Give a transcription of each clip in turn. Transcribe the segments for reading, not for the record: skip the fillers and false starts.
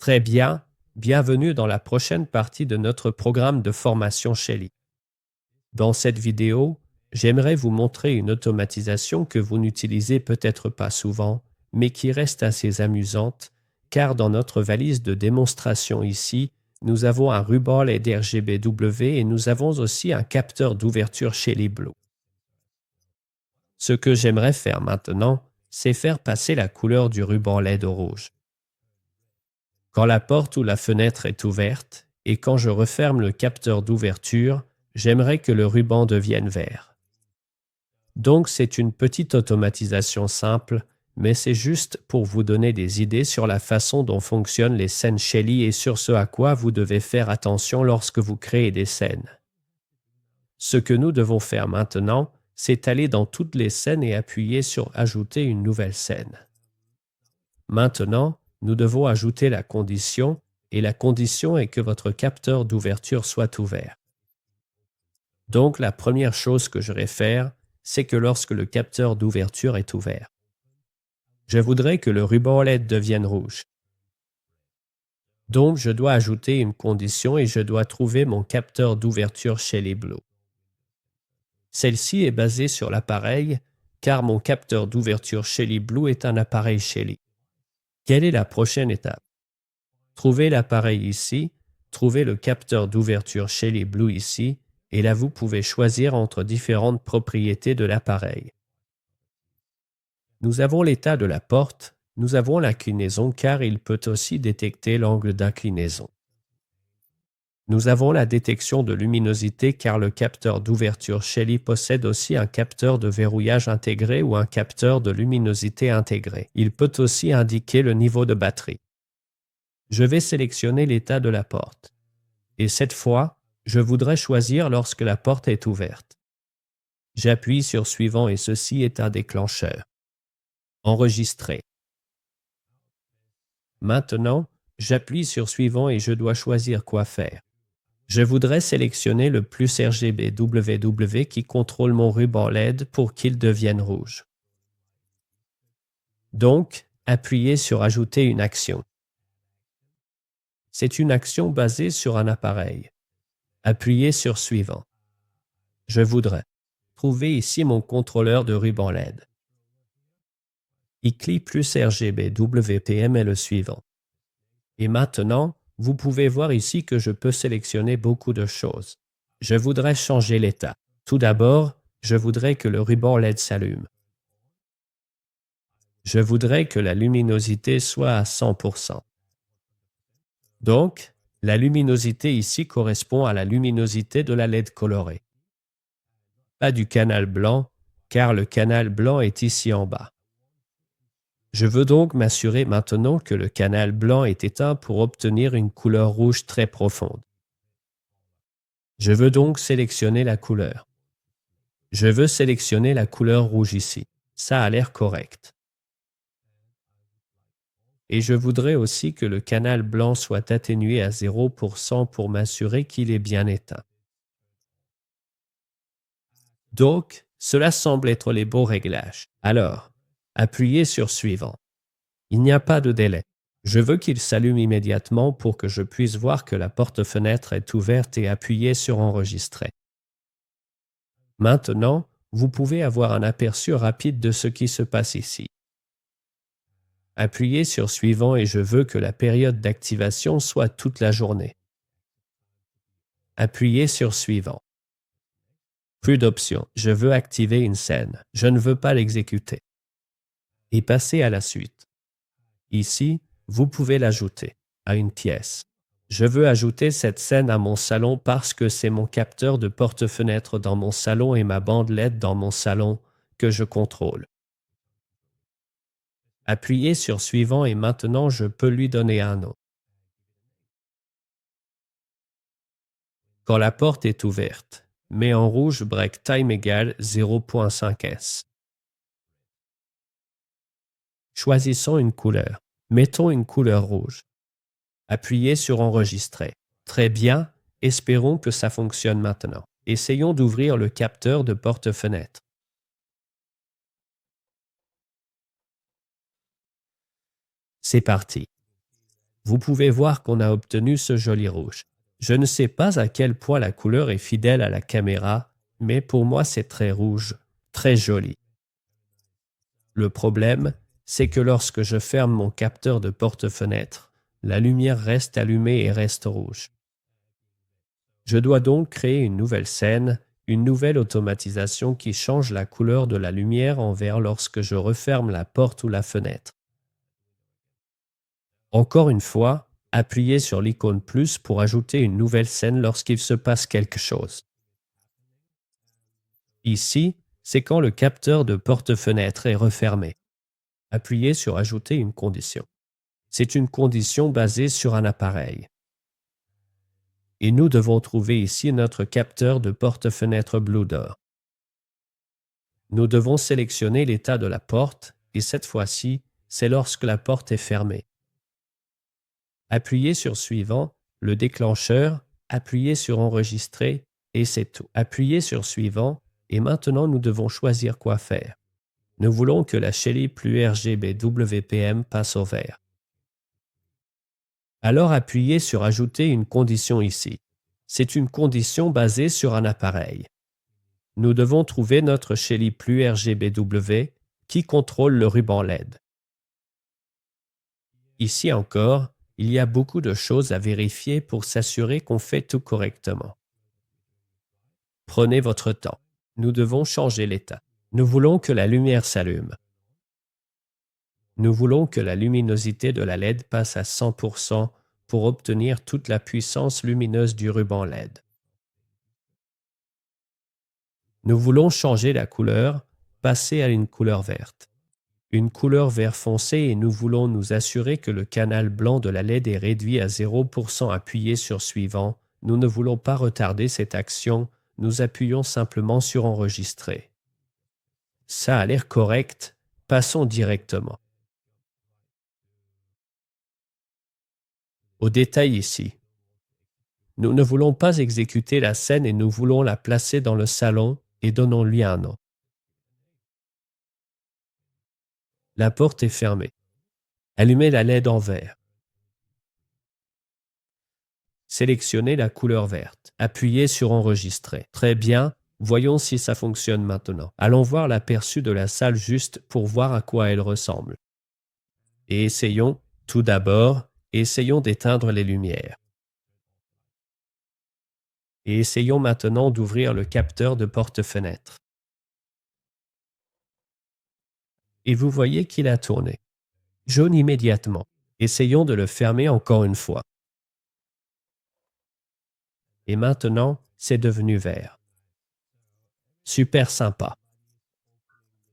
Très bien, bienvenue dans la prochaine partie de notre programme de formation Shelly. Dans cette vidéo, j'aimerais vous montrer une automatisation que vous n'utilisez peut-être pas souvent, mais qui reste assez amusante, car dans notre valise de démonstration ici, nous avons un ruban LED RGBW et nous avons aussi un capteur d'ouverture Shelly Blue. Ce que j'aimerais faire maintenant, c'est faire passer la couleur du ruban LED au rouge. Quand la porte ou la fenêtre est ouverte et quand je referme le capteur d'ouverture, j'aimerais que le ruban devienne vert. Donc c'est une petite automatisation simple, mais c'est juste pour vous donner des idées sur la façon dont fonctionnent les scènes Shelly et sur ce à quoi vous devez faire attention lorsque vous créez des scènes. Ce que nous devons faire maintenant, c'est aller dans toutes les scènes et appuyer sur « Ajouter une nouvelle scène ». Maintenant, nous devons ajouter la condition, et la condition est que votre capteur d'ouverture soit ouvert. Donc, la première chose que je vais faire, c'est que lorsque le capteur d'ouverture est ouvert, je voudrais que le ruban LED devienne rouge. Donc, je dois ajouter une condition et je dois trouver mon capteur d'ouverture Shelly Blue. Celle-ci est basée sur l'appareil, car mon capteur d'ouverture Shelly Blue est un appareil Shelly. Quelle est la prochaine étape? Trouvez l'appareil ici, trouvez le capteur d'ouverture Shelly Blue ici, et là vous pouvez choisir entre différentes propriétés de l'appareil. Nous avons l'état de la porte, nous avons l'inclinaison car il peut aussi détecter l'angle d'inclinaison. Nous avons la détection de luminosité car le capteur d'ouverture Shelly possède aussi un capteur de verrouillage intégré ou un capteur de luminosité intégré. Il peut aussi indiquer le niveau de batterie. Je vais sélectionner l'état de la porte. Et cette fois, je voudrais choisir lorsque la porte est ouverte. J'appuie sur Suivant et ceci est un déclencheur. Enregistrer. Maintenant, j'appuie sur Suivant et je dois choisir quoi faire. Je voudrais sélectionner le plus RGB WW qui contrôle mon ruban LED pour qu'il devienne rouge. Donc, appuyez sur Ajouter une action. C'est une action basée sur un appareil. Appuyez sur Suivant. Je voudrais trouver ici mon contrôleur de ruban LED. ICLI plus RGB WPM est le suivant. Et maintenant, vous pouvez voir ici que je peux sélectionner beaucoup de choses. Je voudrais changer l'état. Tout d'abord, je voudrais que le ruban LED s'allume. Je voudrais que la luminosité soit à 100%. Donc, la luminosité ici correspond à la luminosité de la LED colorée. Pas du canal blanc, car le canal blanc est ici en bas. Je veux donc m'assurer maintenant que le canal blanc est éteint pour obtenir une couleur rouge très profonde. Je veux donc sélectionner la couleur. Je veux sélectionner la couleur rouge ici. Ça a l'air correct. Et je voudrais aussi que le canal blanc soit atténué à 0% pour m'assurer qu'il est bien éteint. Donc, cela semble être les beaux réglages. Alors, appuyez sur Suivant. Il n'y a pas de délai. Je veux qu'il s'allume immédiatement pour que je puisse voir que la porte-fenêtre est ouverte et appuyer sur Enregistrer. Maintenant, vous pouvez avoir un aperçu rapide de ce qui se passe ici. Appuyez sur Suivant et je veux que la période d'activation soit toute la journée. Appuyez sur Suivant. Plus d'options. Je veux activer une scène. Je ne veux pas l'exécuter. Et passer à la suite. Ici, vous pouvez l'ajouter à une pièce. Je veux ajouter cette scène à mon salon parce que c'est mon capteur de porte-fenêtre dans mon salon et ma bande LED dans mon salon que je contrôle. Appuyez sur Suivant et maintenant je peux lui donner un nom. Quand la porte est ouverte, mets en rouge break time égale 0.5s. Choisissons une couleur. Mettons une couleur rouge. Appuyez sur Enregistrer. Très bien, espérons que ça fonctionne maintenant. Essayons d'ouvrir le capteur de porte-fenêtre. C'est parti. Vous pouvez voir qu'on a obtenu ce joli rouge. Je ne sais pas à quel point la couleur est fidèle à la caméra, mais pour moi c'est très rouge, très joli. Le problème, c'est que lorsque je ferme mon capteur de porte-fenêtre, la lumière reste allumée et reste rouge. Je dois donc créer une nouvelle scène, une nouvelle automatisation qui change la couleur de la lumière en vert lorsque je referme la porte ou la fenêtre. Encore une fois, appuyez sur l'icône plus pour ajouter une nouvelle scène lorsqu'il se passe quelque chose. Ici, c'est quand le capteur de porte-fenêtre est refermé. Appuyez sur Ajouter une condition. C'est une condition basée sur un appareil. Et nous devons trouver ici notre capteur de porte-fenêtre Blue Door. Nous devons sélectionner l'état de la porte et cette fois-ci, c'est lorsque la porte est fermée. Appuyez sur Suivant, le déclencheur, appuyez sur Enregistrer et c'est tout. Appuyez sur Suivant et maintenant nous devons choisir quoi faire. Nous voulons que la Shelly plus RGB WPM passe au vert. Alors appuyez sur Ajouter une condition ici. C'est une condition basée sur un appareil. Nous devons trouver notre Shelly plus RGBW qui contrôle le ruban LED. Ici encore, il y a beaucoup de choses à vérifier pour s'assurer qu'on fait tout correctement. Prenez votre temps. Nous devons changer l'état. Nous voulons que la lumière s'allume. Nous voulons que la luminosité de la LED passe à 100% pour obtenir toute la puissance lumineuse du ruban LED. Nous voulons changer la couleur, passer à une couleur verte. Une couleur vert foncé et nous voulons nous assurer que le canal blanc de la LED est réduit à 0%. Appuyez sur Suivant. Nous ne voulons pas retarder cette action, nous appuyons simplement sur Enregistrer. Ça a l'air correct, passons directement. Au détail ici. Nous ne voulons pas exécuter la scène et nous voulons la placer dans le salon et donnons-lui un nom. La porte est fermée. Allumez la LED en vert. Sélectionnez la couleur verte. Appuyez sur Enregistrer. Très bien, voyons si ça fonctionne maintenant. Allons voir l'aperçu de la salle juste pour voir à quoi elle ressemble. Et essayons, tout d'abord, essayons d'éteindre les lumières. Et essayons maintenant d'ouvrir le capteur de porte-fenêtre. Et vous voyez qu'il a tourné. Jaune immédiatement. Essayons de le fermer encore une fois. Et maintenant, c'est devenu vert. Super sympa.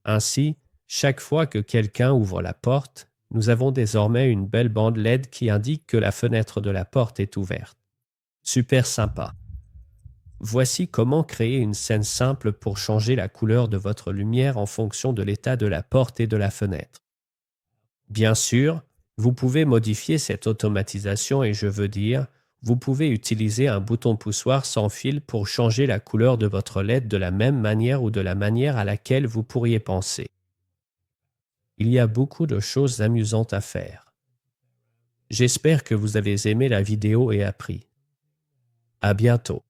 Ainsi, chaque fois que quelqu'un ouvre la porte, nous avons désormais une belle bande LED qui indique que la fenêtre de la porte est ouverte. Super sympa. Voici comment créer une scène simple pour changer la couleur de votre lumière en fonction de l'état de la porte et de la fenêtre. Bien sûr, vous pouvez modifier cette automatisation et je veux dire, vous pouvez utiliser un bouton poussoir sans fil pour changer la couleur de votre LED de la même manière ou de la manière à laquelle vous pourriez penser. Il y a beaucoup de choses amusantes à faire. J'espère que vous avez aimé la vidéo et appris. À bientôt.